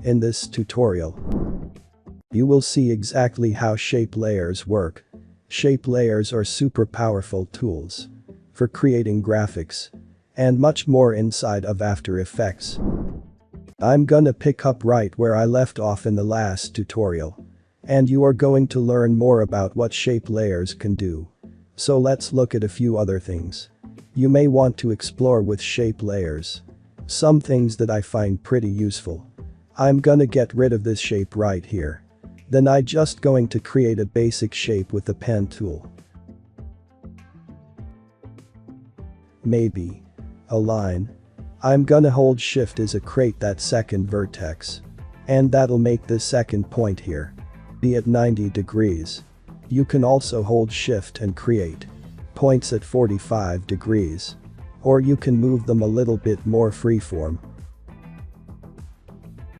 In this tutorial, you will see exactly how shape layers work. Shape layers are super powerful tools for creating graphics and much more inside of After Effects. I'm gonna pick up right where I left off in the last tutorial, and you are going to learn more about what shape layers can do. So let's look at a few other things you may want to explore with shape layers. Some things that I find pretty useful. I'm gonna get rid of this shape right here. Then I just going to create a basic shape with the pen tool. Maybe a line. I'm gonna hold shift as I create that second vertex. And that'll make the second point here be at 90 degrees. You can also hold shift and create points at 45 degrees. Or you can move them a little bit more freeform.